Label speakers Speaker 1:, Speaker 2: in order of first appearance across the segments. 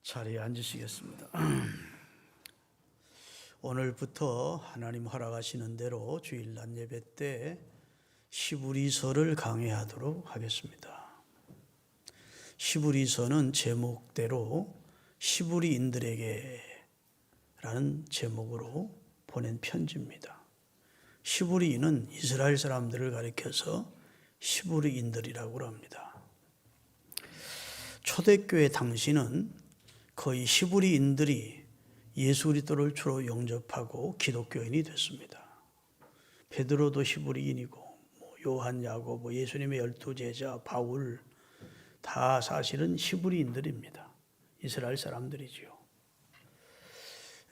Speaker 1: 자리에 앉으시겠습니다. 오늘부터 하나님 허락하시는 대로 주일 낮 예배 때 히브리서를 강해하도록 하겠습니다. 히브리서는 제목대로 히브리인들에게 라는 제목으로 보낸 편지입니다. 히브리인은 이스라엘 사람들을 가리켜서 히브리인들이라고 합니다. 초대교회 당시는 거의 히브리인들이 예수 그리스도를 주로 영접하고 기독교인이 됐습니다. 베드로도 히브리인이고 요한, 야고보, 예수님의 12제자, 바울 다 사실은 히브리인들입니다. 이스라엘 사람들이지요.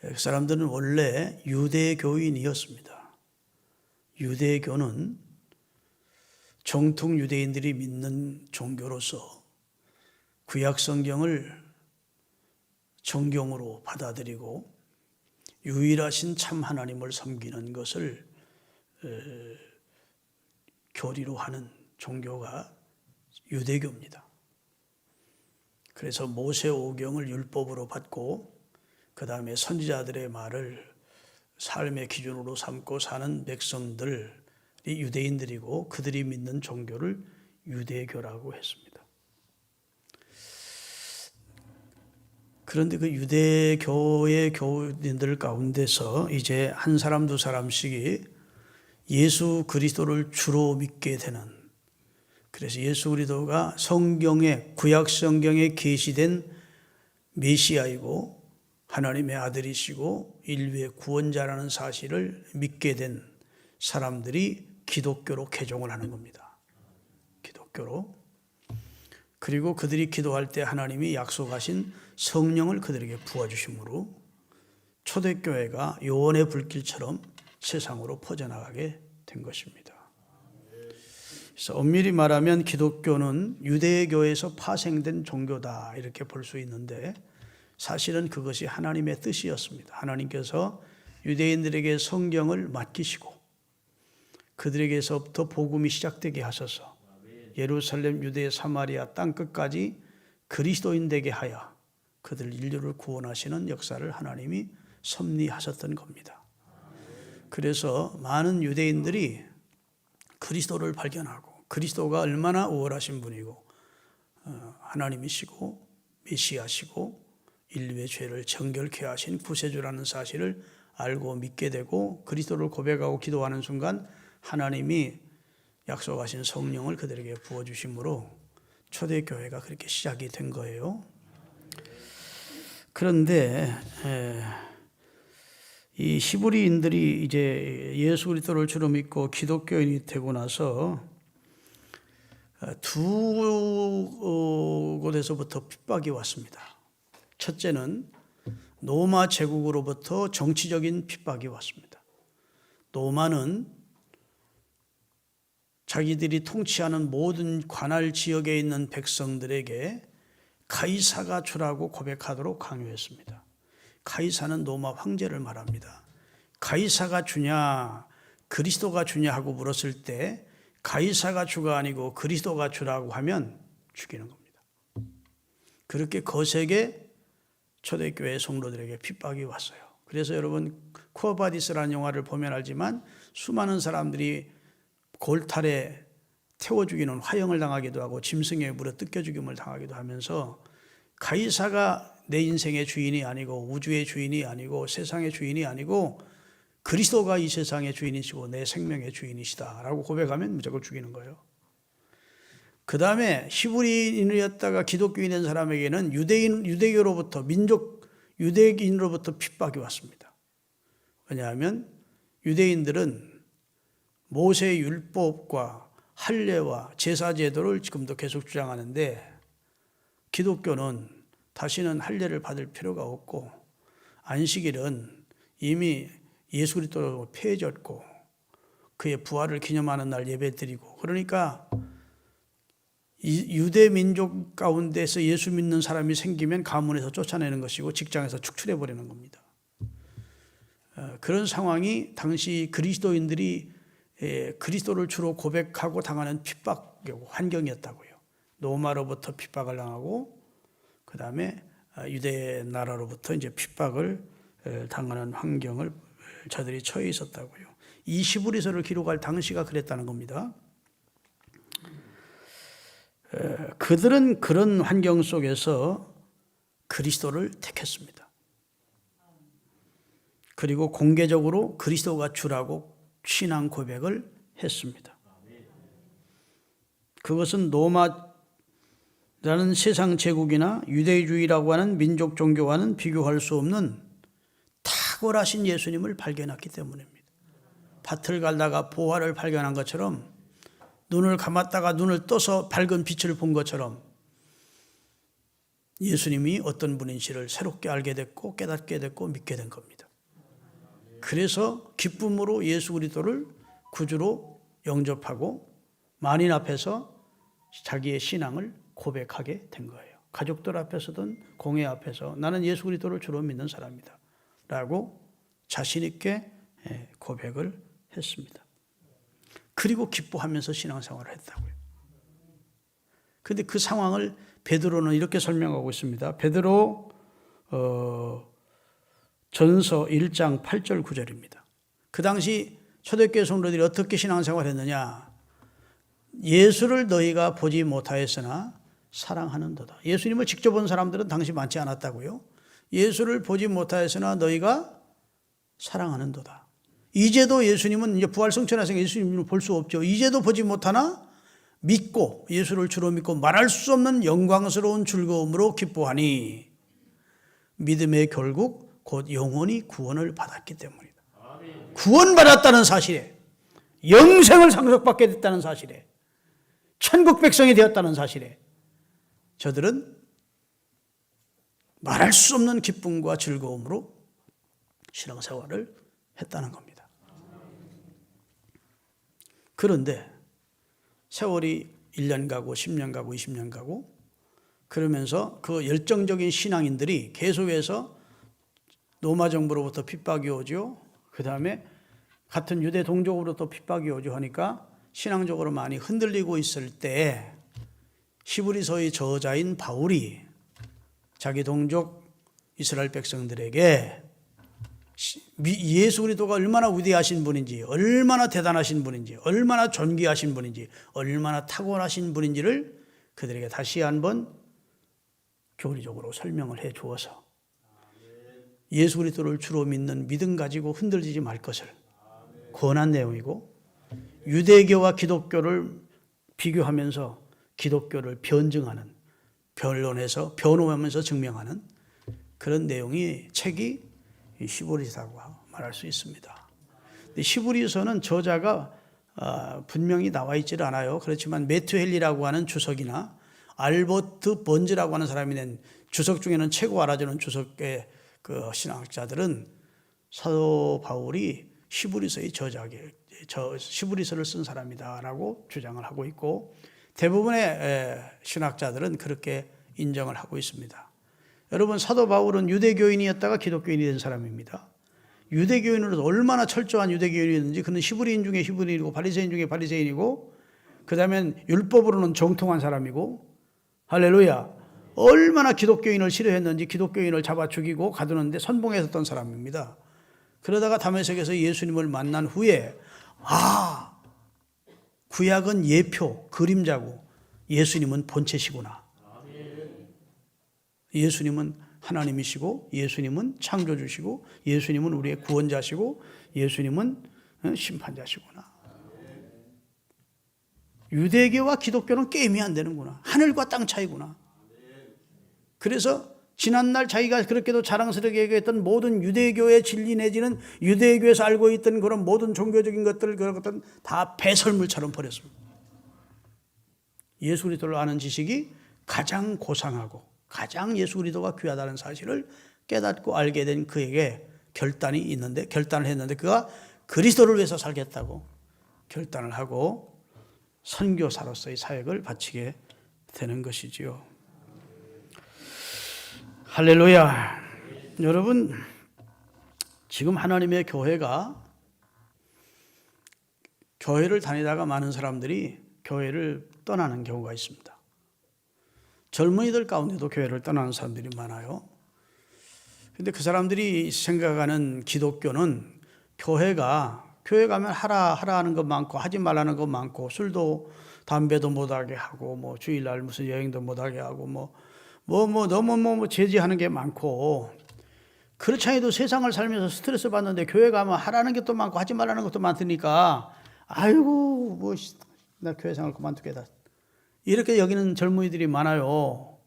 Speaker 1: 그 사람들은 원래 유대교인이었습니다. 유대교는 정통 유대인들이 믿는 종교로서 구약 성경을 정경으로 받아들이고 유일하신 참 하나님을 섬기는 것을 교리로 하는 종교가 유대교입니다. 그래서 모세오경을 율법으로 받고 그 다음에 선지자들의 말을 삶의 기준으로 삼고 사는 백성들이 유대인들이고 그들이 믿는 종교를 유대교라고 했습니다. 그런데 그 유대교의 교인들 가운데서 이제 한 사람 두 사람씩이 예수 그리스도를 주로 믿게 되는, 그래서 예수 그리스도가 성경에, 구약 성경에 계시된 메시아이고 하나님의 아들이시고 인류의 구원자라는 사실을 믿게 된 사람들이 기독교로 개종을 하는 겁니다. 기독교로. 그리고 그들이 기도할 때 하나님이 약속하신 성령을 그들에게 부어주심으로 초대교회가 요원의 불길처럼 세상으로 퍼져나가게 된 것입니다. 그래서 엄밀히 말하면 기독교는 유대교에서 파생된 종교다 이렇게 볼 수 있는데 사실은 그것이 하나님의 뜻이었습니다. 하나님께서 유대인들에게 성경을 맡기시고 그들에게서부터 복음이 시작되게 하셔서 예루살렘, 유대, 사마리아 땅 끝까지 그리스도인 되게 하여 그들 인류를 구원하시는 역사를 하나님이 섭리하셨던 겁니다. 그래서 많은 유대인들이 그리스도를 발견하고 그리스도가 얼마나 우월하신 분이고 하나님이시고 메시아시고 인류의 죄를 정결케 하신 구세주라는 사실을 알고 믿게 되고 그리스도를 고백하고 기도하는 순간 하나님이 약속하신 성령을 그들에게 부어주심으로 초대교회가 그렇게 시작이 된 거예요. 그런데 이 히브리인들이 이제 예수 그리스도를 주로 믿고 기독교인이 되고 나서 두 곳에서부터 핍박이 왔습니다. 첫째는 로마 제국으로부터 정치적인 핍박이 왔습니다. 로마는 자기들이 통치하는 모든 관할 지역에 있는 백성들에게 가이사가 주라고 고백하도록 강요했습니다. 가이사는 로마 황제를 말합니다. 가이사가 주냐 그리스도가 주냐 하고 물었을 때 가이사가 주가 아니고 그리스도가 주라고 하면 죽이는 겁니다. 그렇게 거세게 초대교회 성도들에게 핍박이 왔어요. 그래서 여러분 쿠어바디스라는 영화를 보면 알지만 수많은 사람들이 골탈에 태워 죽이는 화형을 당하기도 하고 짐승의 물에 뜯겨 죽임을 당하기도 하면서 가이사가 내 인생의 주인이 아니고 우주의 주인이 아니고 세상의 주인이 아니고 그리스도가 이 세상의 주인이시고 내 생명의 주인이시다라고 고백하면 무조건 죽이는 거예요. 그 다음에 히브리인이었다가 기독교인 된 사람에게는 유대교로부터 유대인으로부터 핍박이 왔습니다. 왜냐하면 유대인들은 모세의 율법과 할례와 제사 제도를 지금도 계속 주장하는데 기독교는 다시는 할례를 받을 필요가 없고 안식일은 이미 예수 그리스도로 폐해졌고 그의 부활을 기념하는 날 예배드리고 그러니까 유대 민족 가운데서 예수 믿는 사람이 생기면 가문에서 쫓아내는 것이고 직장에서 축출해버리는 겁니다. 그런 상황이 당시 그리스도인들이 그리스도를 주로 고백하고 당하는 핍박 환경이었다고요. 로마로부터 핍박을 당하고 그 다음에 유대 나라로부터 이제 핍박을 당하는 환경을 저들이 처해 있었다고요. 이 히브리서를 기록할 당시가 그랬다는 겁니다. 그들은 그런 환경 속에서 그리스도를 택했습니다. 그리고 공개적으로 그리스도가 주라고 신앙 고백을 했습니다. 그것은 로마라는 세상 제국이나 유대주의라고 하는 민족 종교와는 비교할 수 없는 탁월하신 예수님을 발견했기 때문입니다. 밭을 갈다가 보화를 발견한 것처럼, 눈을 감았다가 눈을 떠서 밝은 빛을 본 것처럼 예수님이 어떤 분인지를 새롭게 알게 됐고 깨닫게 됐고 믿게 된 겁니다. 그래서 기쁨으로 예수 그리스도를 구주로 영접하고 만인 앞에서 자기의 신앙을 고백하게 된 거예요. 가족들 앞에서든 공회 앞에서 나는 예수 그리스도를 주로 믿는 사람이다 라고 자신 있게 고백을 했습니다. 그리고 기뻐하면서 신앙생활을 했다고요. 그런데 그 상황을 베드로는 이렇게 설명하고 있습니다. 베드로 전서 1장 8절 9절입니다. 그 당시 초대교회 성도들이 어떻게 신앙생활을 했느냐. 예수를 너희가 보지 못하였으나 사랑하는도다. 예수님을 직접 본 사람들은 당시 많지 않았다고요. 예수를 보지 못하였으나 너희가 사랑하는도다. 이제도 예수님은 이제 부활 성천하신 예수님을 볼 수 없죠. 이제도 보지 못하나 믿고 예수를 주로 믿고 말할 수 없는 영광스러운 즐거움으로 기뻐하니 믿음의 결국 곧 영원히 구원을 받았기 때문이다. 구원받았다는 사실에, 영생을 상속받게 됐다는 사실에, 천국 백성이 되었다는 사실에 저들은 말할 수 없는 기쁨과 즐거움으로 신앙생활을 했다는 겁니다. 그런데 세월이 1년 가고 10년 가고 20년 가고 그러면서 그 열정적인 신앙인들이 계속해서 로마 정부로부터 핍박이 오죠. 그 다음에 같은 유대 동족으로부터 핍박이 오죠 하니까 신앙적으로 많이 흔들리고 있을 때 히브리서의 저자인 바울이 자기 동족 이스라엘 백성들에게 예수 그리스도가 얼마나 위대하신 분인지, 얼마나 대단하신 분인지, 얼마나 존귀하신 분인지, 얼마나 탁월하신 분인지를 그들에게 다시 한번 교리적으로 설명을 해 주어서 예수 그리스도를 주로 믿는 믿음 가지고 흔들리지 말 것을 권한 내용이고, 유대교와 기독교를 비교하면서 기독교를 변증하는, 변론해서 변호하면서 증명하는 그런 내용이 책이 히브리서라고 말할 수 있습니다. 히브리서는 저자가 분명히 나와 있지를 않아요. 그렇지만 매튜 헨리라고 하는 주석이나 알버트 번즈라고 하는 사람이 낸 주석 중에는 최고 알아주는 주석의 그 신학자들은 사도 바울이 히브리서의 저자게, 히브리서를 쓴 사람이다라고 주장을 하고 있고, 대부분의 신학자들은 그렇게 인정을 하고 있습니다. 여러분, 사도 바울은 유대교인이었다가 기독교인이 된 사람입니다. 유대교인으로서 얼마나 철저한 유대교인이었는지, 그는 히브리인 중에 히브리인이고 바리새인 중에 바리새인이고, 그 다음엔 율법으로는 정통한 사람이고, 할렐루야, 얼마나 기독교인을 싫어했는지 기독교인을 잡아 죽이고 가두는데 선봉했었던 사람입니다. 그러다가 다메섹에서 예수님을 만난 후에 구약은 예표, 그림자고 예수님은 본체시구나. 예수님은 하나님이시고, 예수님은 창조주시고, 예수님은 우리의 구원자시고, 예수님은 심판자시구나. 유대교와 기독교는 게임이 안 되는구나. 하늘과 땅 차이구나. 그래서 지난날 자기가 그렇게도 자랑스럽게 얘기했던 모든 유대교의 진리 내지는 유대교에서 알고 있던 그런 모든 종교적인 것들, 그런 것들은 다 배설물처럼 버렸습니다. 예수 그리스도를 아는 지식이 가장 고상하고 가장 예수 그리스도가 귀하다는 사실을 깨닫고 알게 된 그에게 결단을 했는데 그가 그리스도를 위해서 살겠다고 결단을 하고 선교사로서의 사역을 바치게 되는 것이지요. 할렐루야. 여러분, 지금 하나님의 교회가, 교회를 다니다가 많은 사람들이 교회를 떠나는 경우가 있습니다. 젊은이들 가운데도 교회를 떠나는 사람들이 많아요. 근데 그 사람들이 생각하는 기독교는 교회 가면 하라 하는 것 많고 하지 말라는 것 많고 술도 담배도 못하게 하고 뭐 주일날 무슨 여행도 못하게 하고 너무 제지하는 게 많고 그렇지 않아도 세상을 살면서 스트레스 받는데 교회 가면 하라는 것도 많고 하지 말라는 것도 많으니까 아이고 나 교회 생활 그만두겠다 이렇게 여기는 젊은이들이 많아요.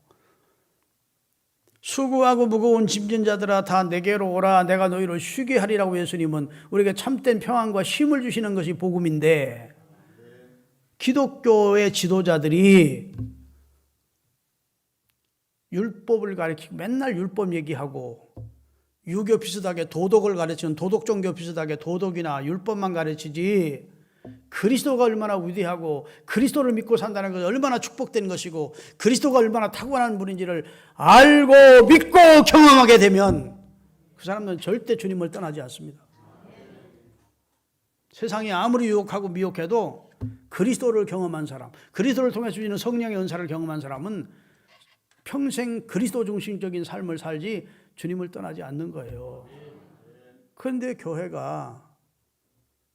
Speaker 1: 수고하고 무거운 짐진 자들아 다 내게로 오라 내가 너희를 쉬게 하리라고 예수님은 우리에게 참된 평안과 쉼을 주시는 것이 복음인데 기독교의 지도자들이 율법을 가르치고 맨날 율법 얘기하고 유교 비슷하게 도덕을 가르치는 도덕 종교 비슷하게 도덕이나 율법만 가르치지 그리스도가 얼마나 위대하고 그리스도를 믿고 산다는 것은 얼마나 축복된 것이고 그리스도가 얼마나 탁월한 분인지를 알고 믿고 경험하게 되면 그 사람들은 절대 주님을 떠나지 않습니다. 세상이 아무리 유혹하고 미혹해도 그리스도를 경험한 사람, 그리스도를 통해 주시는 성령의 은사를 경험한 사람은 평생 그리스도 중심적인 삶을 살지 주님을 떠나지 않는 거예요. 그런데 교회가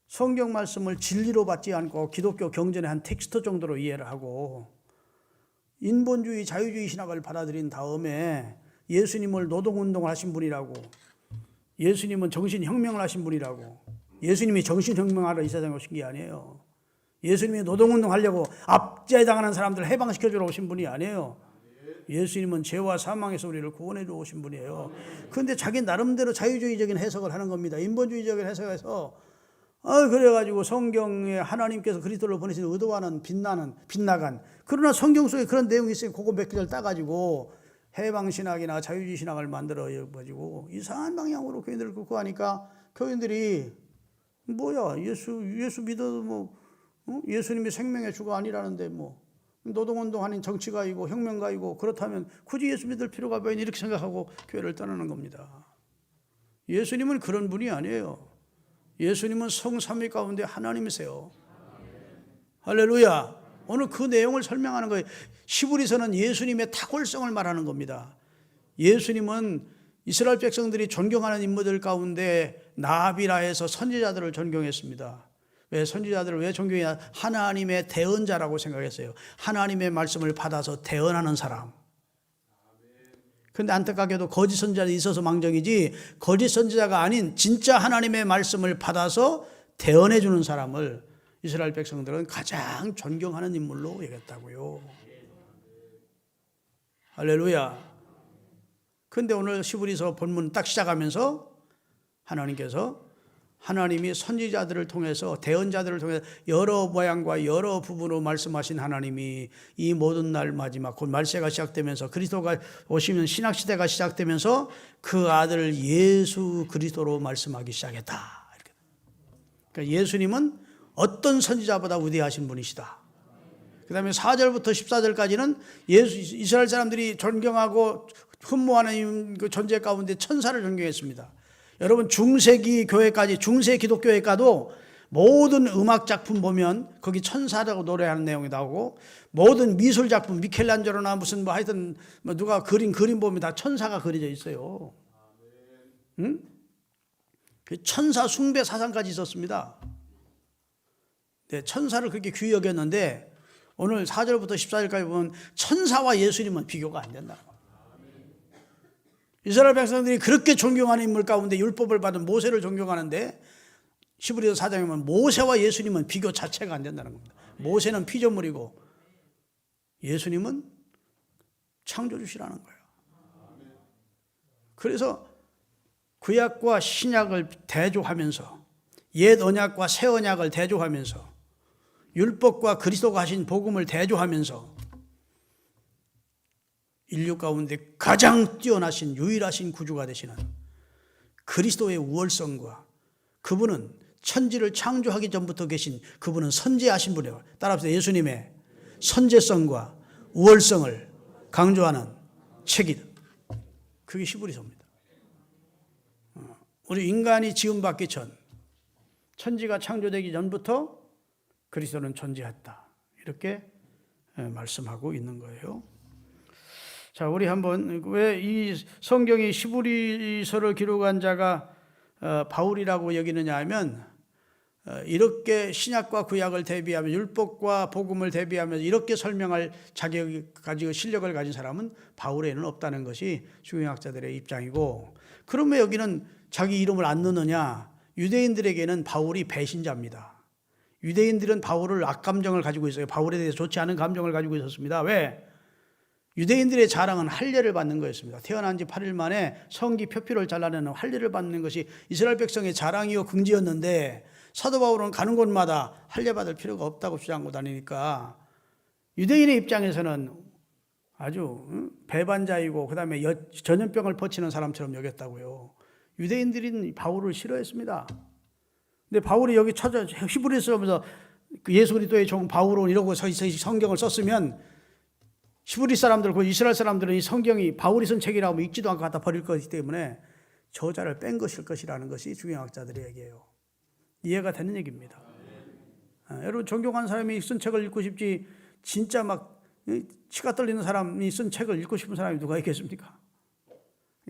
Speaker 1: 성경 말씀을 진리로 받지 않고 기독교 경전의 한 텍스트 정도로 이해를 하고 인본주의 자유주의 신학을 받아들인 다음에 예수님을 노동운동을 하신 분이라고 예수님은 정신혁명을 하신 분이라고 예수님이 정신혁명하러 이 세상에 오신 게 아니에요. 예수님이 노동운동 하려고 압제당하는 사람들을 해방시켜주러 오신 분이 아니에요. 예수님은 죄와 사망에서 우리를 구원해 주 오신 분이에요. 그런데 자기 나름대로 자유주의적인 해석을 하는 겁니다. 인본주의적인 해석에서 그래가지고 성경에 하나님께서 그리스도를 보내신 의도와는 빗나간 그러나 성경 속에 그런 내용이 있으니 그거 몇 개를 따가지고 해방신학이나 자유주의 신학을 만들어가지고 이상한 방향으로 교인들을 끌고 가니까 교인들이 뭐야 예수 믿어도 예수님이 생명의 주가 아니라는데 노동운동하는 정치가이고 혁명가이고 그렇다면 굳이 예수 믿을 필요가 왜 이렇게 생각하고 교회를 떠나는 겁니다. 예수님은 그런 분이 아니에요. 예수님은 성삼위 가운데 하나님이세요. 할렐루야. 오늘 그 내용을 설명하는 거예요. 히브리서는 예수님의 탁월성을 말하는 겁니다. 예수님은 이스라엘 백성들이 존경하는 인물들 가운데 나비라 해서 선지자들을 존경했습니다. 왜 선지자들을 왜 존경했냐? 하나님의 대언자라고 생각했어요. 하나님의 말씀을 받아서 대언하는 사람. 그런데 안타깝게도 거짓 선지자들이 있어서 망정이지 거짓 선지자가 아닌 진짜 하나님의 말씀을 받아서 대언해 주는 사람을 이스라엘 백성들은 가장 존경하는 인물로 여겼다고요. 할렐루야. 그런데 오늘 히브리서 본문 딱 시작하면서 하나님이 선지자들을 통해서 대언자들을 통해서 여러 모양과 여러 부분으로 말씀하신 하나님이 이 모든 날 마지막 곧 말세가 시작되면서 그리스도가 오시면 신약시대가 시작되면서 그 아들 예수 그리스도로 말씀하기 시작했다. 그러니까 예수님은 어떤 선지자보다 위대하신 분이시다. 그 다음에 4절부터 14절까지는 이스라엘 사람들이 존경하고 흠모하는 그 존재 가운데 천사를 존경했습니다. 여러분 중세기 교회까지 중세 기독교회 가도 모든 음악 작품 보면 거기 천사라고 노래하는 내용이 나오고 모든 미술 작품 미켈란젤로나 무슨 하여튼 누가 그림 보면 다 천사가 그려져 있어요. 응? 그 천사 숭배 사상까지 있었습니다. 네, 천사를 그렇게 귀히 여겼는데 오늘 4절부터 14절까지 보면 천사와 예수님은 비교가 안 된다. 이스라엘 백성들이 그렇게 존경하는 인물 가운데 율법을 받은 모세를 존경하는데 히브리서 4장에 보면 모세와 예수님은 비교 자체가 안 된다는 겁니다. 모세는 피조물이고 예수님은 창조주시라는 거예요. 그래서 구약과 신약을 대조하면서 옛 언약과 새 언약을 대조하면서 율법과 그리스도가 하신 복음을 대조하면서 인류 가운데 가장 뛰어나신 유일하신 구주가 되시는 그리스도의 우월성과 그분은 천지를 창조하기 전부터 계신 그분은 선지하신 분이에요. 따라서 예수님의 선제성과 우월성을 강조하는 책이 그게 히브리서입니다. 우리 인간이 지음받기 전 천지가 창조되기 전부터 그리스도는 존재했다. 이렇게 말씀하고 있는 거예요. 자, 우리 한번 왜 이 성경이 시브리서를 기록한 자가 바울이라고 여기느냐 하면 이렇게 신약과 구약을 대비하며 율법과 복음을 대비하면서 이렇게 설명할 자격을 가지고 실력을 가진 사람은 바울에는 없다는 것이 중용학자들의 입장이고, 그러면 여기는 자기 이름을 안 넣느냐? 유대인들에게는 바울이 배신자입니다. 유대인들은 바울을 악감정을 가지고 있어요. 바울에 대해서 좋지 않은 감정을 가지고 있었습니다. 왜? 유대인들의 자랑은 할례를 받는 거였습니다. 태어난 지 8일 만에 성기 표피를 잘라내는 할례를 받는 것이 이스라엘 백성의 자랑이요 긍지였는데, 사도 바울은 가는 곳마다 할례 받을 필요가 없다고 주장하고 다니니까 유대인의 입장에서는 아주 배반자이고 그다음에 전염병을 퍼치는 사람처럼 여겼다고요. 유대인들은 바울을 싫어했습니다. 근데 바울이 여기 찾아 히브리서 하면서 예수 그리스도의 종 바울은 이러고 성경을 썼으면 히브리 사람들, 그 이스라엘 사람들은 이 성경이 바울이 쓴 책이라고 읽지도 않고 갖다 버릴 것이기 때문에 저자를 뺀 것일 것이라는 것이 중용학자들의 얘기예요. 이해가 되는 얘기입니다. 여러분, 존경하는 사람이 쓴 책을 읽고 싶지, 진짜 막 치가 떨리는 사람이 쓴 책을 읽고 싶은 사람이 누가 있겠습니까?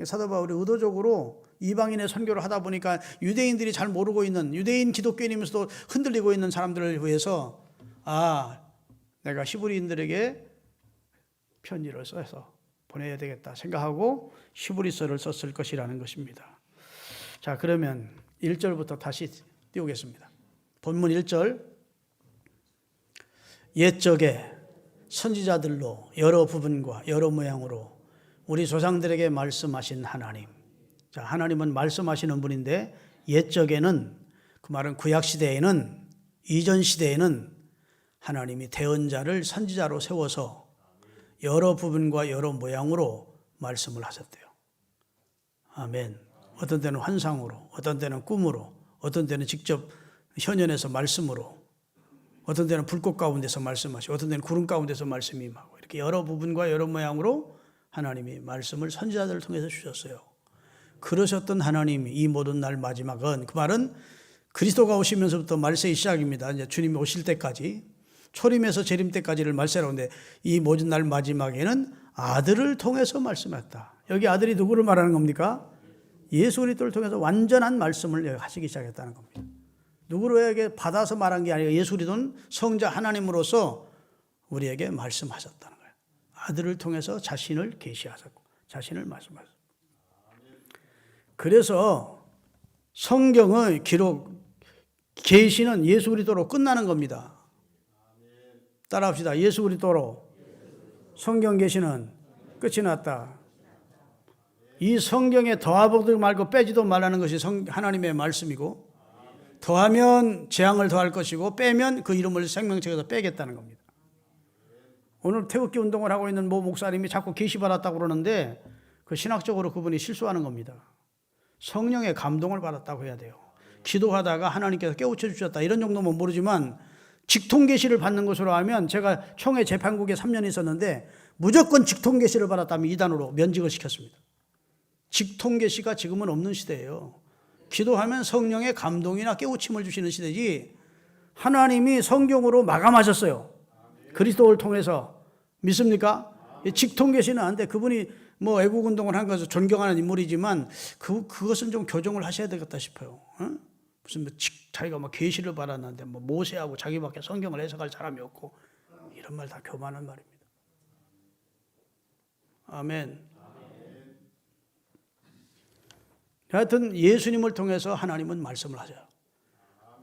Speaker 1: 사도 바울이 의도적으로 이방인의 선교를 하다 보니까 유대인들이 잘 모르고 있는, 유대인 기독교인이면서도 흔들리고 있는 사람들을 위해서 내가 히브리인들에게 편지를 써서 보내야 되겠다 생각하고 히브리서를 썼을 것이라는 것입니다. 자, 그러면 1절부터 다시 띄우겠습니다. 본문 1절. 옛적에 선지자들로 여러 부분과 여러 모양으로 우리 조상들에게 말씀하신 하나님. 자, 하나님은 말씀하시는 분인데, 옛적에는, 그 말은 구약시대에는, 이전 시대에는 하나님이 대언자를 선지자로 세워서 여러 부분과 여러 모양으로 말씀을 하셨대요. 아멘. 어떤 때는 환상으로, 어떤 때는 꿈으로, 어떤 때는 직접 현현에서 말씀으로, 어떤 때는 불꽃 가운데서 말씀하시고, 어떤 때는 구름 가운데서 말씀이 임하고, 이렇게 여러 부분과 여러 모양으로 하나님이 말씀을 선지자들을 통해서 주셨어요. 그러셨던 하나님이 이 모든 날 마지막은, 그 말은 그리스도가 오시면서부터 말세의 시작입니다. 이제 주님이 오실 때까지, 초림에서 재림 때까지를 말세라고 하는데, 이 모든 날 마지막에는 아들을 통해서 말씀했다. 여기 아들이 누구를 말하는 겁니까? 예수 그리스도를 통해서 완전한 말씀을 하시기 시작했다는 겁니다. 누구에게 받아서 말한 게 아니라 예수 그리스도는 성자 하나님으로서 우리에게 말씀하셨다는 거예요. 아들을 통해서 자신을 계시하셨고 자신을 말씀하셨고. 그래서 성경의 기록, 계시는 예수 그리스도로 끝나는 겁니다. 따라합시다. 예수 그리스도로 성경 계시는 끝이 났다. 이 성경에 더하지도 말고 빼지도 말라는 것이 하나님의 말씀이고, 더하면 재앙을 더할 것이고 빼면 그 이름을 생명책에서 빼겠다는 겁니다. 오늘 태극기 운동을 하고 있는 모 목사님이 자꾸 계시받았다고 그러는데 그 신학적으로 그분이 실수하는 겁니다. 성령의 감동을 받았다고 해야 돼요. 기도하다가 하나님께서 깨우쳐 주셨다 이런 정도면 모르지만, 직통계시를 받는 것으로 하면, 제가 총회 재판국에 3년 있었는데 무조건 직통계시를 받았다면 이단으로 면직을 시켰습니다. 직통계시가 지금은 없는 시대예요. 기도하면 성령의 감동이나 깨우침을 주시는 시대지, 하나님이 성경으로 마감하셨어요. 그리스도를 통해서. 믿습니까? 직통계시는 안 돼. 그분이 뭐 애국운동을 한 것을 존경하는 인물이지만 그것은 좀 교정을 하셔야 되겠다 싶어요. 무슨 자기가 막 계시를 받았는데 뭐 모세하고 자기밖에 성경을 해석할 사람이 없고, 이런 말 다 교만한 말입니다. 아멘. 하여튼 예수님을 통해서 하나님은 말씀을 하셔요.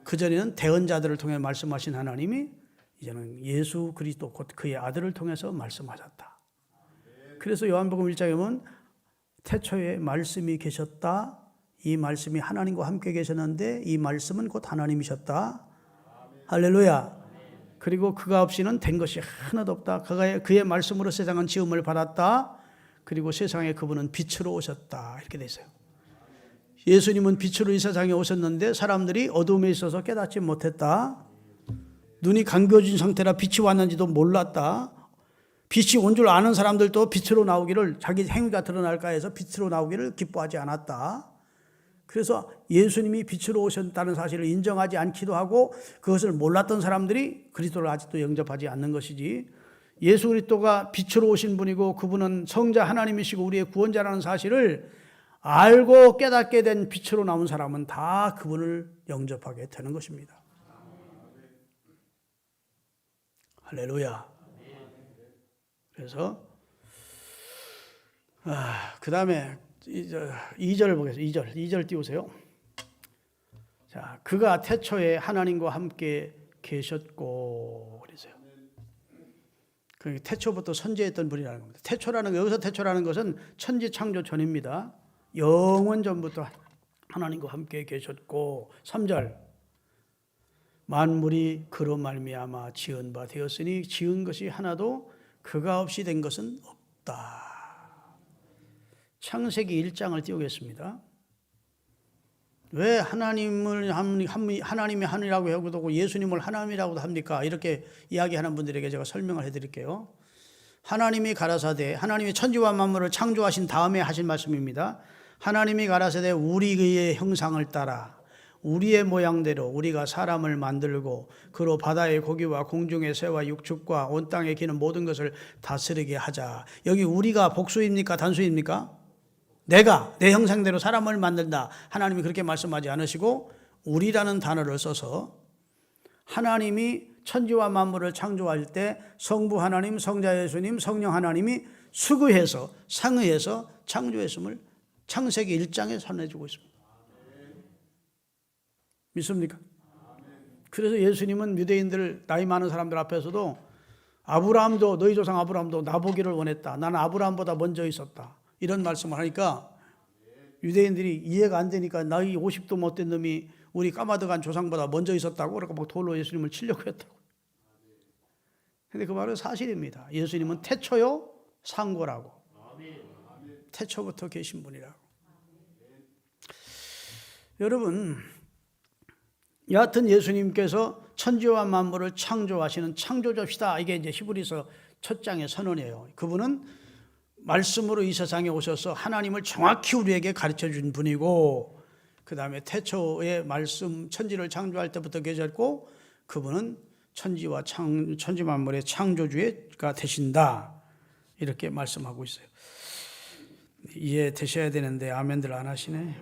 Speaker 1: 그전에는 대언자들을 통해 말씀하신 하나님이 이제는 예수 그리스도 곧 그의 아들을 통해서 말씀하셨다. 그래서 요한복음 1장에 보면 태초에 말씀이 계셨다. 이 말씀이 하나님과 함께 계셨는데 이 말씀은 곧 하나님이셨다. 할렐루야. 그리고 그가 없이는 된 것이 하나도 없다. 그의 말씀으로 세상은 지음을 받았다. 그리고 세상에 그분은 빛으로 오셨다. 이렇게 돼 있어요. 예수님은 빛으로 이 세상에 오셨는데 사람들이 어둠에 있어서 깨닫지 못했다. 눈이 감겨진 상태라 빛이 왔는지도 몰랐다. 빛이 온 줄 아는 사람들도 빛으로 나오기를, 자기 행위가 드러날까 해서 빛으로 나오기를 기뻐하지 않았다. 그래서 예수님이 빛으로 오셨다는 사실을 인정하지 않기도 하고, 그것을 몰랐던 사람들이 그리스도를 아직도 영접하지 않는 것이지, 예수 그리스도가 빛으로 오신 분이고 그분은 성자 하나님이시고 우리의 구원자라는 사실을 알고 깨닫게 된 빛으로 나온 사람은 다 그분을 영접하게 되는 것입니다. 할렐루야. 그래서 그 다음에 2절을 보겠습니다. 2절 띄우세요. 자, 그가 태초에 하나님과 함께 계셨고 그러세요. 그 태초부터 선지했던 분이라는 겁니다. 여기서 태초라는 것은 천지 창조 전입니다. 영원 전부터 하나님과 함께 계셨고 3절 만물이 그로 말미암아 지은 바 되었으니 지은 것이 하나도 그가 없이 된 것은 없다. 창세기 1장을 띄우겠습니다. 왜 하나님이 하나님이라고 하고 예수님을 하나님이라고도 합니까? 이렇게 이야기하는 분들에게 제가 설명을 해드릴게요. 하나님이 가라사대, 하나님이 천지와 만물을 창조하신 다음에 하신 말씀입니다. 하나님이 가라사대 우리의 형상을 따라 우리의 모양대로 우리가 사람을 만들고 그로 바다의 고기와 공중의 새와 육축과 온 땅에 기는 모든 것을 다스리게 하자. 여기 우리가 복수입니까? 단수입니까? 내가 내 형상대로 사람을 만든다. 하나님이 그렇게 말씀하지 않으시고 우리라는 단어를 써서 하나님이 천지와 만물을 창조할 때 성부 하나님, 성자 예수님, 성령 하나님이 수거해서 상의해서 창조했음을 창세기 1장에 선언해주고 있습니다. 믿습니까? 그래서 예수님은 유대인들 나이 많은 사람들 앞에서도 아브라함도 너희 조상 아브라함도 나보기를 원했다. 나는 아브라함보다 먼저 있었다. 이런 말씀을 하니까 유대인들이 이해가 안 되니까 나이 50도 못된 놈이 우리 까마득한 조상보다 먼저 있었다고 그러니까 막 돌로 예수님을 치려고 했다고. 근데 그 말은 사실입니다. 예수님은 태초요 상고라고. 태초부터 계신 분이라고. 여러분, 여하튼 예수님께서 천지와 만물을 창조하시는 창조주시다. 이게 이제 히브리서 첫 장의 선언이에요. 그분은 말씀으로 이 세상에 오셔서 하나님을 정확히 우리에게 가르쳐 준 분이고 그 다음에 태초의 말씀 천지를 창조할 때부터 계셨고 그분은 천지 만물의 창조주가 되신다. 이렇게 말씀하고 있어요. 이해되셔야 되는데 아멘들 안 하시네.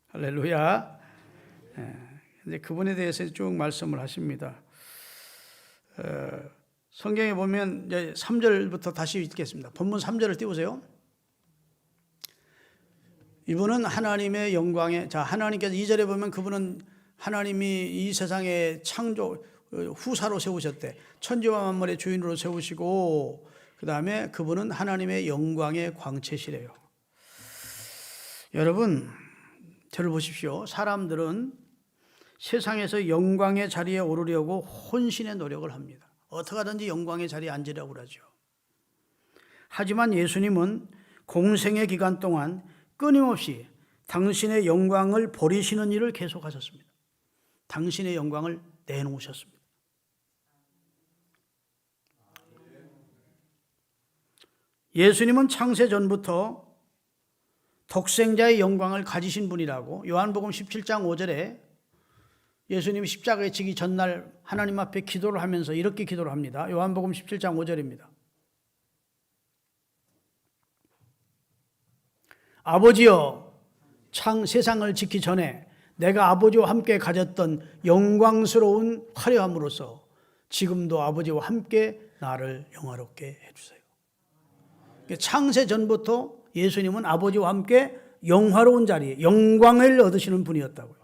Speaker 1: 할렐루야. 근데 그분에 대해서 쭉 말씀을 하십니다. 성경에 보면 이제 3절부터 다시 읽겠습니다. 본문 3절을 띄우세요. 이분은 하나님의 영광에, 자, 하나님께서 2절에 보면 그분은 하나님이 이 세상의 창조 후사로 세우셨대. 천지와 만물의 주인으로 세우시고 그 다음에 그분은 하나님의 영광의 광채시래요. 여러분, 저를 보십시오. 사람들은 세상에서 영광의 자리에 오르려고 혼신의 노력을 합니다. 어떻게 하든지 영광의 자리에 앉으려고 그러죠. 하지만 예수님은 공생의 기간 동안 끊임없이 당신의 영광을 버리시는 일을 계속하셨습니다. 당신의 영광을 내놓으셨습니다. 예수님은 창세 전부터 독생자의 영광을 가지신 분이라고 요한복음 17장 5절에 예수님이 십자가에 지기 전날 하나님 앞에 기도를 하면서 이렇게 기도를 합니다. 요한복음 17장 5절입니다. 아버지여, 세상을 짓기 전에 내가 아버지와 함께 가졌던 영광스러운 화려함으로써 지금도 아버지와 함께 나를 영화롭게 해주세요. 창세 전부터 예수님은 아버지와 함께 영화로운 자리에 영광을 얻으시는 분이었다고요.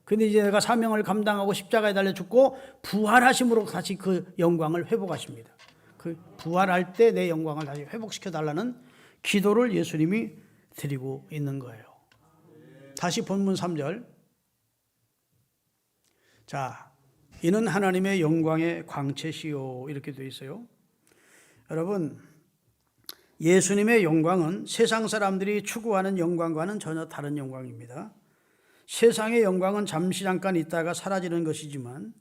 Speaker 1: 근데 이제 내가 사명을 감당하고 십자가에 달려 죽고 부활하심으로 다시 그 영광을 회복하십니다. 그 부활할 때 내 영광을 다시 회복시켜 달라는 기도를 예수님이 드리고 있는 거예요. 다시 본문 3절. 자, 이는 하나님의 영광의 광채시요 이렇게 되어 있어요. 여러분, 예수님의 영광은 세상 사람들이 추구하는 영광과는 전혀 다른 영광입니다. 세상의 영광은 잠깐 있다가 사라지는 것이지만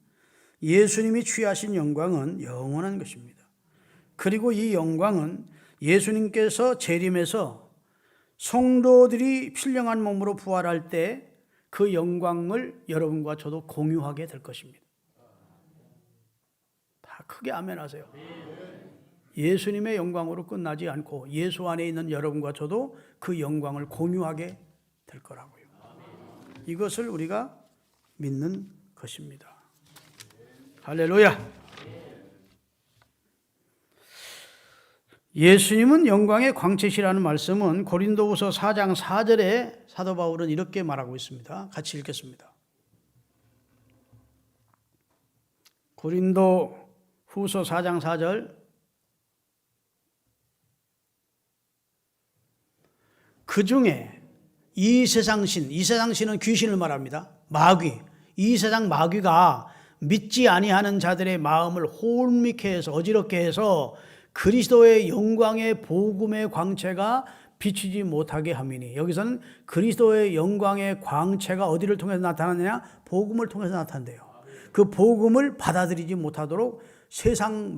Speaker 1: 예수님이 취하신 영광은 영원한 것입니다. 그리고 이 영광은 예수님께서 재림해서 성도들이 신령한 몸으로 부활할 때 그 영광을 여러분과 저도 공유하게 될 것입니다. 크게 아멘 하세요. 예수님의 영광으로 끝나지 않고 예수 안에 있는 여러분과 저도 그 영광을 공유하게 될 거라고요. 이것을 우리가 믿는 것입니다. 할렐루야. 예수님은 영광의 광채시라는 말씀은 고린도후서 4장 4절에 사도 바울은 이렇게 말하고 있습니다. 같이 읽겠습니다. 고린도후서 4장 4절. 그 중에 이 세상 신은 귀신을 말합니다. 마귀, 이 세상 마귀가 믿지 아니하는 자들의 마음을 혼미케 해서 어지럽게 해서 그리스도의 영광의 복음의 광채가 비추지 못하게 함이니, 여기서는 그리스도의 영광의 광채가 어디를 통해서 나타나느냐? 복음을 통해서 나타난대요. 그 복음을 받아들이지 못하도록 세상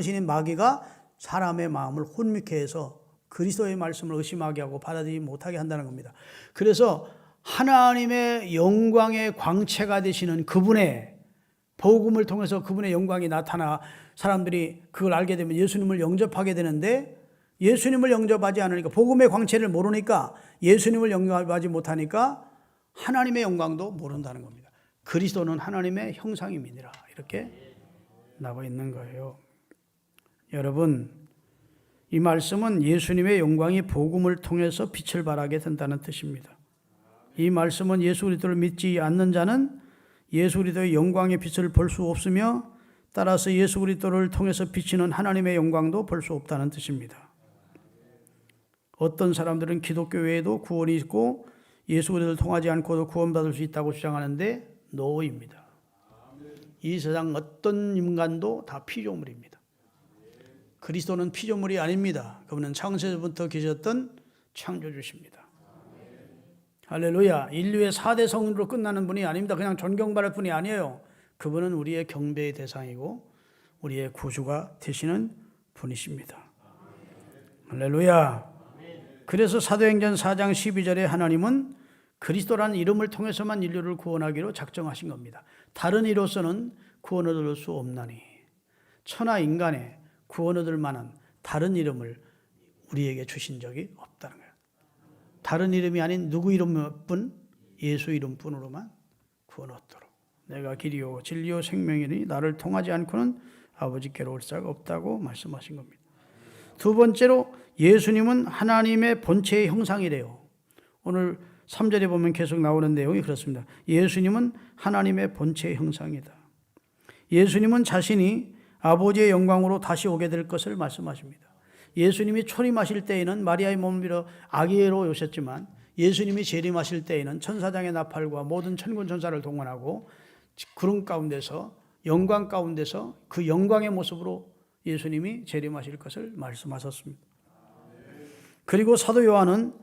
Speaker 1: 신인 마귀가 사람의 마음을 혼미케 해서 그리스도의 말씀을 의심하게 하고 받아들이지 못하게 한다는 겁니다. 그래서 하나님의 영광의 광채가 되시는 그분의 복음을 통해서 그분의 영광이 나타나 사람들이 그걸 알게 되면 예수님을 영접하게 되는데, 예수님을 영접하지 않으니까, 복음의 광채를 모르니까, 예수님을 영접하지 못하니까 하나님의 영광도 모른다는 겁니다. 그리스도는 하나님의 형상임이니라, 이렇게 나와 있는 거예요. 여러분, 이 말씀은 예수님의 영광이 복음을 통해서 빛을 발하게 된다는 뜻입니다. 이 말씀은 예수 그리스도를 믿지 않는 자는 예수 그리스도의 영광의 빛을 볼 수 없으며, 따라서 예수 그리스도를 통해서 비치는 하나님의 영광도 볼 수 없다는 뜻입니다. 어떤 사람들은 기독교 외에도 구원이 있고 예수 그리스도를 통하지 않고도 구원받을 수 있다고 주장하는데 노입니다. 이 세상 어떤 인간도 다 피조물입니다. 그리스도는 피조물이 아닙니다. 그분은 창세전부터 계셨던 창조주십니다. 할렐루야. 인류의 4대 성인으로 끝나는 분이 아닙니다. 그냥 존경받을 분이 아니에요. 그분은 우리의 경배의 대상이고 우리의 구주가 되시는 분이십니다. 할렐루야. 그래서 사도행전 4장 12절에 하나님은 그리스도라는 이름을 통해서만 인류를 구원하기로 작정하신 겁니다. 다른 이로서는 구원을 얻을 수 없나니, 천하 인간의 구원 얻을 만한 다른 이름을 우리에게 주신 적이 없다는 거예요. 다른 이름이 아닌 누구 이름뿐, 예수 이름뿐으로만 구원 얻도록. 내가 길이요 진리요 생명이니 나를 통하지 않고는 아버지께로 올 자가 없다고 말씀하신 겁니다. 두 번째로 예수님은 하나님의 본체의 형상이래요. 오늘 3절에 보면 계속 나오는 내용이 그렇습니다. 예수님은 하나님의 본체의 형상이다. 예수님은 자신이 아버지의 영광으로 다시 오게 될 것을 말씀하십니다. 예수님이 초림하실 때에는 마리아의 몸으로 아기로 오셨지만, 예수님이 재림하실 때에는 천사장의 나팔과 모든 천군 천사를 동원하고 구름 가운데서, 영광 가운데서 그 영광의 모습으로 예수님이 재림하실 것을 말씀하셨습니다. 그리고 사도 요한은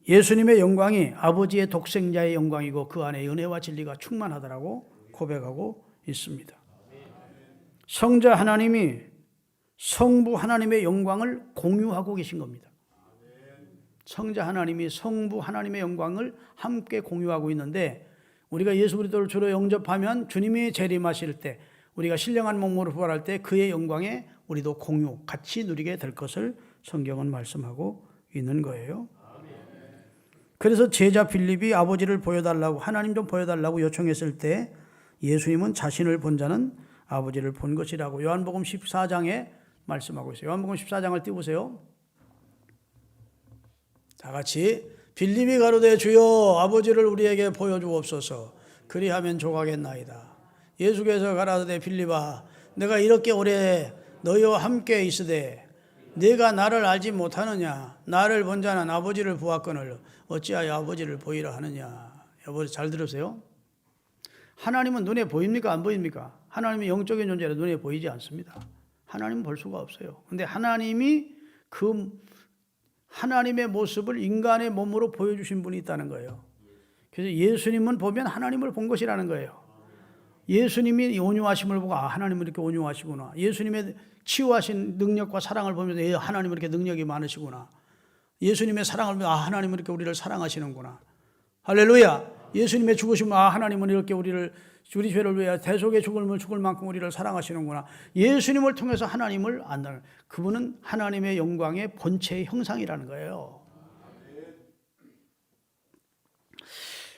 Speaker 1: 예수님의 영광이 아버지의 독생자의 영광이고 그 안에 은혜와 진리가 충만하다라고 고백하고 있습니다. 성자 하나님이 성부 하나님의 영광을 공유하고 계신 겁니다. 성자 하나님이 성부 하나님의 영광을 함께 공유하고 있는데, 우리가 예수 그리스도를 주로 영접하면 주님이 재림하실 때, 우리가 신령한 몸으로 부활할 때 그의 영광에 우리도 공유, 같이 누리게 될 것을 성경은 말씀하고 있는 거예요. 그래서 제자 빌립이 아버지를 보여달라고, 하나님 좀 보여달라고 요청했을 때 예수님은 자신을 본 자는 아버지를 본 것이라고 요한복음 14장에 말씀하고 있어요. 요한복음 14장을 띄우세요. 다 같이. 빌립이 가로되 주여 아버지를 우리에게 보여주옵소서. 그리하면 좋아하겠나이다. 예수께서 가라사대 빌립아 내가 이렇게 오래 너희와 함께 있으되 네가 나를 알지 못하느냐? 나를 본 자는 아버지를 보았거늘 어찌하여 아버지를 보이라 하느냐? 여러분 잘 들으세요. 하나님은 눈에 보입니까? 안 보입니까? 하나님은 영적인 존재라 눈에 보이지 않습니다. 하나님은 볼 수가 없어요. 근데 하나님이 그 하나님의 모습을 인간의 몸으로 보여주신 분이 있다는 거예요. 그래서 예수님은 보면 하나님을 본 것이라는 거예요. 예수님이 온유하심을 보고 아 하나님은 이렇게 온유하시구나. 예수님의 치유하신 능력과 사랑을 보면서 하나님은 이렇게 능력이 많으시구나. 예수님의 사랑을 보면 아 하나님은 이렇게 우리를 사랑하시는구나. 할렐루야. 예수님의 죽으심을 하나님은 이렇게 우리 죄를 위해 대속의 죽음을 죽을 만큼 우리를 사랑하시는구나. 예수님을 통해서 하나님을 안다는, 그분은 하나님의 영광의 본체의 형상이라는 거예요.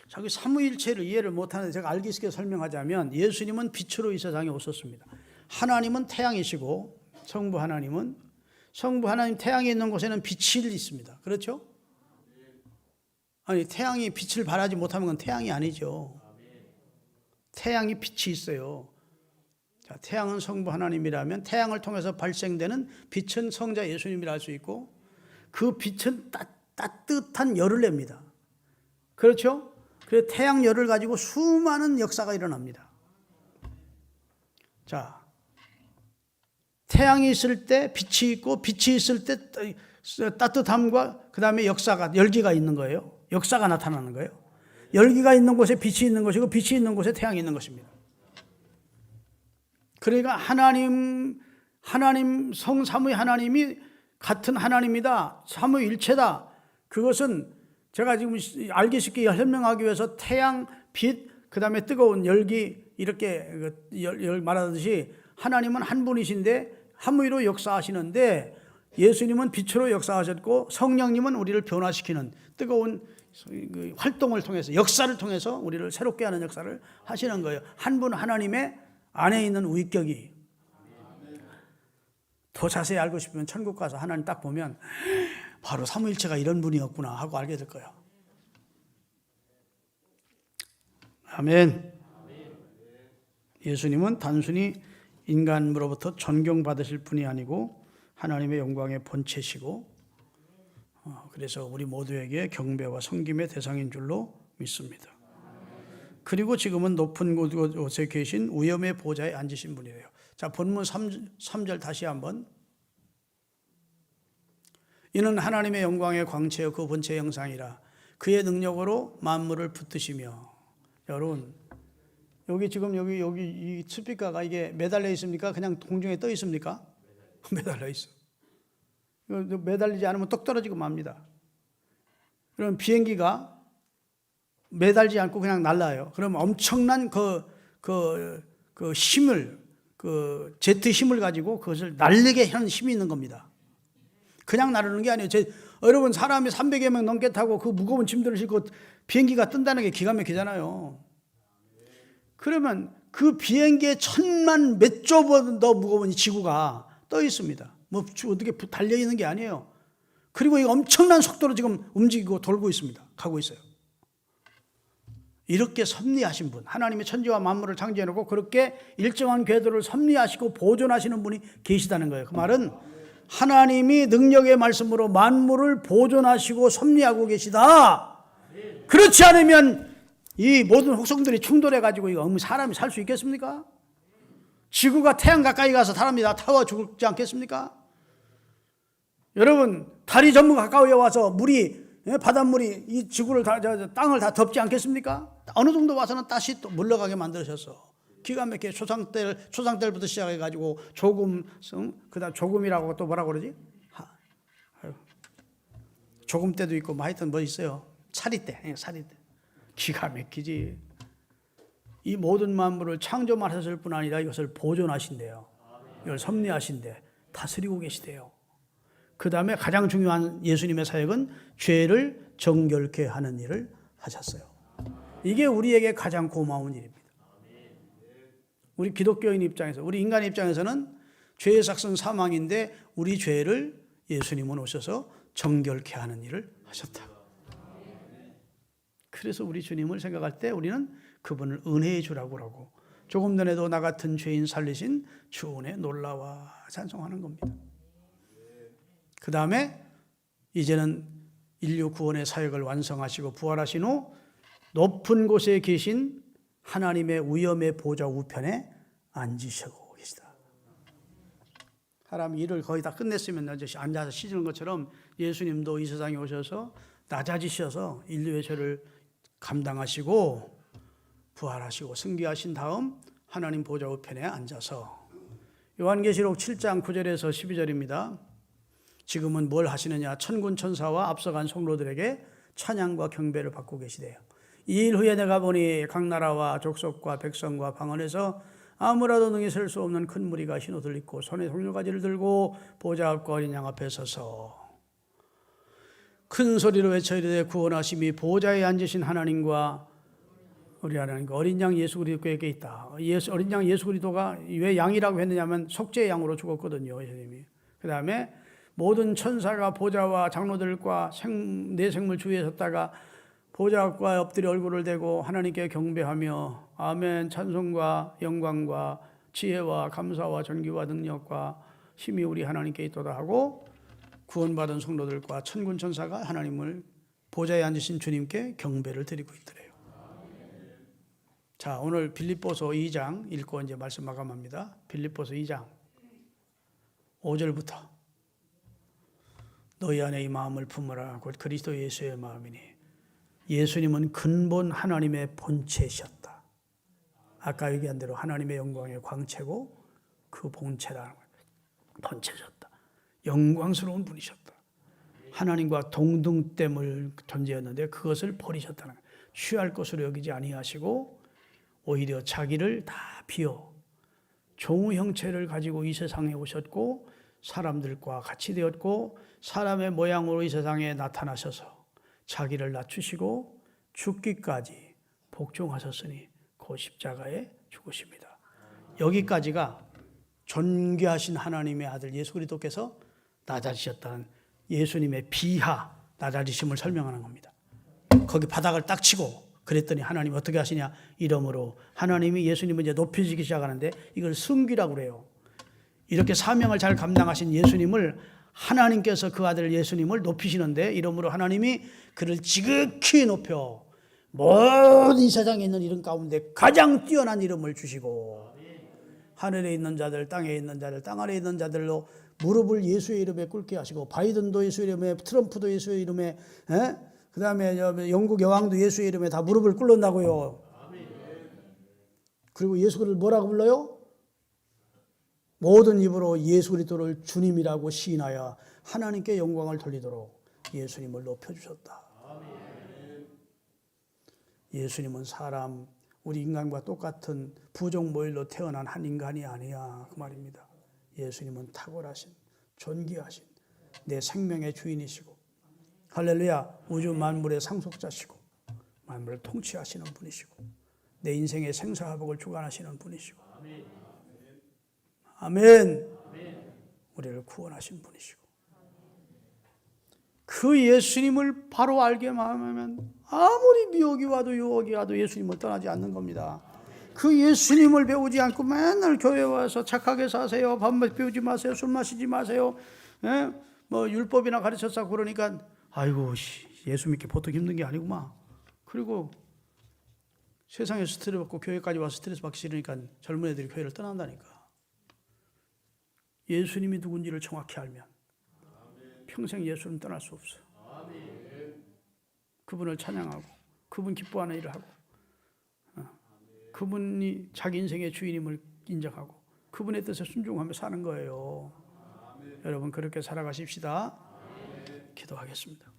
Speaker 1: 자기 삼위일체를 이해를 못하는데 제가 알기 쉽게 설명하자면, 예수님은 빛으로 이 세상에 오셨습니다. 하나님은 태양이시고 성부 하나님 태양이 있는 곳에는 빛이 있습니다. 그렇죠? 아니, 태양이 빛을 발하지 못하면 그건 태양이 아니죠. 태양이 빛이 있어요. 자, 태양은 성부 하나님이라면 태양을 통해서 발생되는 빛은 성자 예수님이라 할 수 있고, 그 빛은 따뜻한 열을 냅니다. 그렇죠? 그래서 태양 열을 가지고 수많은 역사가 일어납니다. 자, 태양이 있을 때 빛이 있고, 빛이 있을 때 따뜻함과 그 다음에 열기가 있는 거예요. 역사가 나타나는 거예요. 열기가 있는 곳에 빛이 있는 것이고, 빛이 있는 곳에 태양이 있는 것입니다. 그러니까 하나님 성삼위 하나님이 같은 하나님이다, 삼위일체다. 그것은 제가 지금 알기 쉽게 설명하기 위해서 태양, 빛, 그 다음에 뜨거운 열기, 이렇게 말하듯이 하나님은 한 분이신데 삼위로 역사하시는데, 예수님은 빛으로 역사하셨고, 성령님은 우리를 변화시키는 뜨거운 활동을 통해서, 역사를 통해서 우리를 새롭게 하는 역사를 하시는 거예요. 한 분 하나님의 안에 있는 위격이. 더 자세히 알고 싶으면 천국 가서 하나님 딱 보면 바로 삼위일체가 이런 분이었구나 하고 알게 될 거예요. 아멘. 예수님은 단순히 인간으로부터 존경받으실 분이 아니고 하나님의 영광의 본체시고, 그래서 우리 모두에게 경배와 섬김의 대상인 줄로 믿습니다. 그리고 지금은 높은 곳에 계신 위엄의 보좌에 앉으신 분이에요. 자, 본문 3절 다시 한번. 이는 하나님의 영광의 광채요 그 본체의 형상이라 그의 능력으로 만물을 붙드시며. 여러분, 여기 지금 여기 이 스피커가 이게 매달려 있습니까? 그냥 공중에 떠 있습니까? 매달려 있어. 매달리지 않으면 똑 떨어지고 맙니다. 그럼 비행기가 매달지 않고 그냥 날아요. 그럼 엄청난 그 힘을, 제트 힘을 가지고 그것을 날리게 하는 힘이 있는 겁니다. 그냥 나르는 게 아니에요. 여러분, 사람이 300여 명 넘게 타고 그 무거운 짐들을 싣고 비행기가 뜬다는 게 기가 막히잖아요. 그러면 그 비행기에 1000만 몇 조보다 더 무거운 이 지구가 떠 있습니다. 뭐 어떻게 달려 있는 게 아니에요. 그리고 이 엄청난 속도로 지금 움직이고 돌고 있습니다. 가고 있어요. 이렇게 섭리하신 분, 하나님이 천지와 만물을 창조해 놓고 그렇게 일정한 궤도를 섭리하시고 보존하시는 분이 계시다는 거예요. 그 말은 하나님이 능력의 말씀으로 만물을 보존하시고 섭리하고 계시다. 그렇지 않으면 이 모든 혹성들이 충돌해 가지고 이거 사람이 살 수 있겠습니까? 지구가 태양 가까이 가서 사람이 다 타워 죽지 않겠습니까? 여러분, 달이 전부 가까이 와서 바닷물이 이 지구를 땅을 다 덮지 않겠습니까? 어느 정도 와서는 다시 또 물러가게 만드셨어. 기가 막히게 초상tel부터 시작해 가지고 조금, 그다음 조금이라고 또 뭐라고 그러지? 조금 때도 있고 뭐 하여튼 뭐 있어요. 사리때. 기가 막히지. 이 모든 만물을 창조만 하셨을 뿐 아니라 이것을 보존하신대요. 이걸 섭리하신대. 다스리고 계시대요. 그 다음에 가장 중요한 예수님의 사역은 죄를 정결케 하는 일을 하셨어요. 이게 우리에게 가장 고마운 일입니다. 우리 기독교인 입장에서, 우리 인간 입장에서는 죄의 삭은 사망인데 우리 죄를 예수님은 오셔서 정결케 하는 일을 하셨다. 그래서 우리 주님을 생각할 때 우리는 그분을 은혜의 주라고 그러고, 조금 전에도 나 같은 죄인 살리신 주 은혜 놀라와 찬송하는 겁니다. 그 다음에 이제는 인류 구원의 사역을 완성하시고 부활하신 후 높은 곳에 계신 하나님의 위엄의 보좌 우편에 앉으시고 계시다. 사람이 일을 거의 다 끝냈으면 앉아서 쉬는 것처럼 예수님도 이 세상에 오셔서 낮아지셔서 인류의 죄를 감당하시고 부활하시고 승귀하신 다음 하나님 보좌 우편에 앉아서, 요한계시록 7장 9절에서 12절입니다. 지금은 뭘 하시느냐? 천군 천사와 앞서간 성로들에게 찬양과 경배를 받고 계시대요. 2일 후에 내가 보니 각 나라와 족속과 백성과 방언에서 아무라도 능히 셀 수 없는 큰 무리가 흰 옷을 입고 손에 송유가지를 들고 보좌 앞과 어린 양 앞에 서서 큰 소리로 외쳐 이르되 구원하심이 보좌에 앉으신 하나님과 우리 하나님과 어린 양 예수 그리스도에게 있다. 어린 양 예수 그리스도가 왜 양이라고 했느냐면 속죄의 양으로 죽었거든요. 예수님이. 그 다음에 모든 천사가 보좌와 장로들과 내 생물 주위에 섰다가 보좌 앞과 엎드려 얼굴을 대고 하나님께 경배하며 아멘 찬송과 영광과 지혜와 감사와 존귀와 능력과 힘이 우리 하나님께 있도다 하고 구원받은 성도들과 천군 천사가 하나님을 보좌에 앉으신 주님께 경배를 드리고 있더래요. 자, 오늘 빌립보서 2장 읽고 이제 말씀 마감합니다. 빌립보서 2장 5절부터 너희 안에 이 마음을 품으라 곧 그리스도 예수의 마음이니 예수님은 근본 하나님의 본체셨다. 아까 얘기한 대로 하나님의 영광의 광채고 그 본체라는 거예요. 본체셨다. 영광스러운 분이셨다. 하나님과 동등됨을 존재였는데 그것을 버리셨다는 거예요. 취할 것으로 여기지 아니하시고 오히려 자기를 다 비워 종의 형체를 가지고 이 세상에 오셨고 사람들과 같이 되었고 사람의 모양으로 이 세상에 나타나셔서 자기를 낮추시고 죽기까지 복종하셨으니 그 십자가에 죽으십니다. 여기까지가 존귀하신 하나님의 아들 예수 그리스도께서 낮아지셨다는 예수님의 비하, 낮아지심을 설명하는 겁니다. 거기 바닥을 딱 치고 그랬더니 하나님이 어떻게 하시냐? 이러므로 하나님이 예수님을 이제 높여지기 시작하는데 이걸 승귀라고 그래요. 이렇게 사명을 잘 감당하신 예수님을 하나님께서 그 아들 예수님을 높이시는데 이러므로 하나님이 그를 지극히 높여 모든 세상에 있는 이름 가운데 가장 뛰어난 이름을 주시고 하늘에 있는 자들, 땅에 있는 자들, 땅 아래에 있는 자들로 무릎을 예수의 이름에 꿇게 하시고 바이든도 예수의 이름에, 트럼프도 예수의 이름에, 그 다음에 영국 여왕도 예수의 이름에 다 무릎을 꿇는다고요. 그리고 예수를 뭐라고 불러요? 모든 입으로 예수 그리스도를 주님이라고 시인하여 하나님께 영광을 돌리도록 예수님을 높여주셨다. 예수님은 사람, 우리 인간과 똑같은 부족모일로 태어난 한 인간이 아니야 그 말입니다. 예수님은 탁월하신, 존귀하신 내 생명의 주인이시고 할렐루야 우주 만물의 상속자시고 만물을 통치하시는 분이시고 내 인생의 생사화복을 주관하시는 분이시고 아멘. 우리를 구원하신 분이시고 그 예수님을 바로 알게만 하면 아무리 미혹이 와도 유혹이 와도 예수님을 떠나지 않는 겁니다. 그 예수님을 배우지 않고 맨날 교회 와서 착하게 사세요. 밥 배우지 마세요. 술 마시지 마세요. 뭐 율법이나 가르쳤어 그러니까 아이고 예수 믿기 보통 힘든 게 아니구만. 그리고 세상에 스트레스 받고 교회까지 와서 스트레스 받기 싫으니까 젊은 애들이 교회를 떠난다니까. 예수님이 누군지를 정확히 알면 평생 예수는 떠날 수 없어. 그분을 찬양하고 그분 기뻐하는 일을 하고 그분이 자기 인생의 주인임을 인정하고 그분의 뜻에 순종하며 사는 거예요. 여러분 그렇게 살아가십시다. 기도하겠습니다.